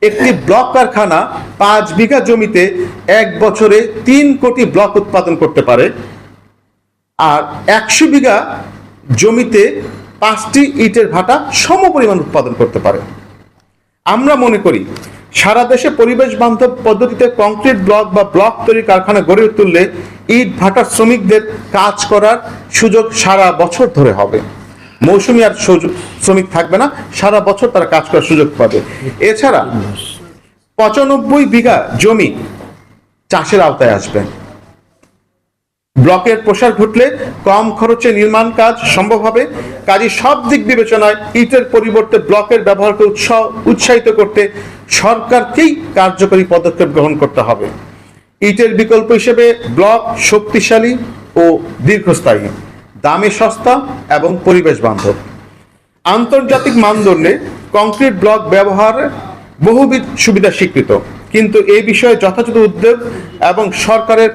একটি ব্লক কারখানা 5 বিঘা জমিতে 1 বছরে 3 কোটি ব্লক উৎপাদন করতে পারে, আর 100 বিঘা জমিতে 5টি ইটের ভাটা সমপরিমাণ উৎপাদন করতে পারে। আমরা মনে করি সারা দেশে পরিবেশ বান্ধব পদ্ধতিতে কংক্রিট ব্লক বা ব্লক তৈরি কারখানা গড়ে তুললে ইট ভাটার শ্রমিকদের কাজ করার সুযোগ সারা বছর ধরে হবে। মৌসুমী আর শ্রমিক থাকবে না, সারা বছর তারা কাজ করার সুযোগ পাবে। এছাড়া 95 বিঘা জমি চাষের আওতায় আসবে। ব্লকের প্রসার ঘটলে কম খরচে নির্মাণ কাজ সম্ভব হবে। কাজে সব দিক বিবেচনায় ইটের পরিবর্তে ব্লকের ব্যবহারকে উৎসাহিত করতে সরকারকেই কার্যকরী পদক্ষেপ গ্রহণ করতে হবে। ইটের বিকল্প হিসেবে ব্লক শক্তিশালী ও দীর্ঘস্থায়ী, দামে সস্তা এবং পরিবেশ বান্ধব। আন্তর্জাতিক মানদণ্ডে কংক্রিট ব্লক ব্যবহারের বহুবিধ সুবিধা স্বীকৃত, কিন্তু এই বিষয়ে যথাযথ উদ্যোগ এবং সরকারের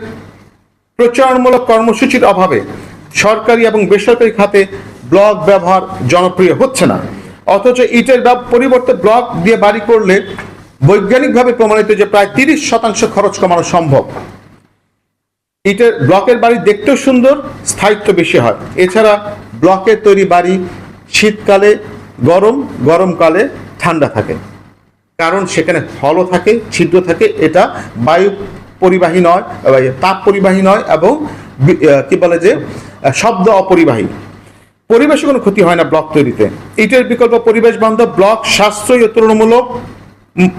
প্রচারমূলক কর্মসূচির অভাবে সরকারি এবং বেসরকারি খাতে ব্লক ব্যবহার জনপ্রিয় হচ্ছে না। অথচ ইটের পরিবর্তে ব্লক দিয়ে বাড়ি করলে বৈজ্ঞানিকভাবে প্রমাণিত যে প্রায় 30% খরচ কমানো সম্ভব। ইটের ব্লকের বাড়ি দেখতেও সুন্দর, স্থায়িত্ব বেশি হয়। এছাড়া ব্লকের তৈরি বাড়ি শীতকালে গরম, গরমকালে ঠান্ডা থাকে, কারণ সেখানে হলও থাকে, ছিদ্র থাকে। এটা বায়ু পরিবাহী নয়, তাপ পরিবাহী নয়, এবং কি বলে যে শব্দ অপরিবাহী। পরিবেশে কোনো ক্ষতি হয় না ব্লক তৈরিতে। ইটের বিকল্প পরিবেশ বান্ধব ব্লক সাশ্রয়ী ও তুলনামূলক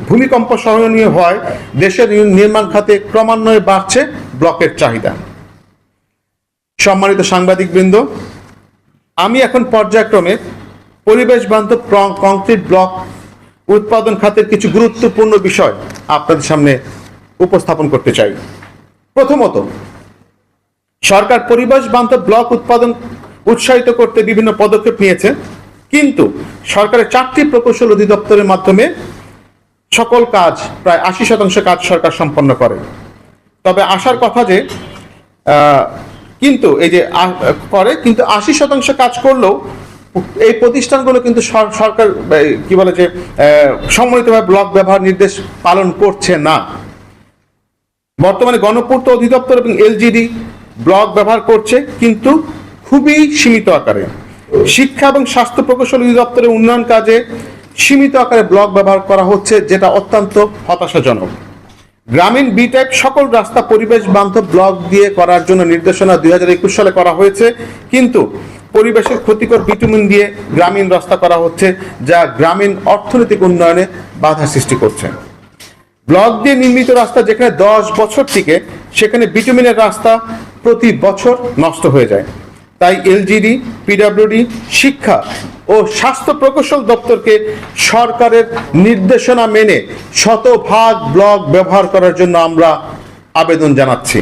ভূমিকম্প সহনীয় হয়। দেশের নির্মাণ খাতে ক্রমান্বয়ে বাড়ছে ব্লকের চাহিদা। সম্মানিত সাংবাদিকবৃন্দ, আমি এখন পর্যায়ক্রমে পরিবেশ বান্ধব কংক্রিট ব্লক উৎপাদন খাতের কিছু গুরুত্বপূর্ণ বিষয় আপনাদের সামনে উপস্থাপন করতে চাই। প্রথমত, সরকার পরিবেশ বান্ধব ব্লক উৎপাদন উৎসাহিত করতে বিভিন্ন পদক্ষেপ নিয়েছে, কিন্তু সরকারের 4টি প্রকৌশল অধিদপ্তরের মাধ্যমে সকল কাজ, প্রায় 80% কাজ সরকার সম্পন্ন করে। তবে আশার কথা যে কিন্তু এই যে করে, কিন্তু 80% কাজ করলেও এই প্রতিষ্ঠানগুলো কিন্তু সরকার কি বলে যে সম্মিলিতভাবে ব্লক ব্যবহার নির্দেশ পালন করছে না। বর্তমানে গণপূর্ত অধিদপ্তর এবং এলজিডি ব্লক ব্যবহার করছে, কিন্তু খুবই সীমিত আকারে। শিক্ষা এবং স্বাস্থ্য প্রকৌশল অধিদপ্তরের উন্নয়ন কাজে সীমিত আকারে ব্লক ব্যবহার করা হচ্ছে, যেটা অত্যন্ত হতাশাজনক। গ্রামীণ বি টাইপ সকল রাস্তা পরিবেশ বান্ধব ব্লক দিয়ে করার জন্য নির্দেশনা 2021 সালে করা হয়েছে, কিন্তু পরিবেশের ক্ষতিকর বিটুমিন দিয়ে গ্রামীণ রাস্তা করা হচ্ছে, যা গ্রামীণ অর্থনৈতিক উন্নয়নে বাধা সৃষ্টি করছে। ব্লক দিয়ে নির্মিত রাস্তা যেখানে 10 বছর টিকে, সেখানে বিটুমিনের রাস্তা প্রতি বছর নষ্ট হয়ে যায়। তাই এলজিডি, পিডব্লিউডি, শিক্ষা ও স্বাস্থ্য প্রকৌশল দপ্তরকে সরকারের নির্দেশনা মেনে শতভাগ ব্লক ব্যবহার করার জন্য আমরা আবেদন জানাচ্ছি।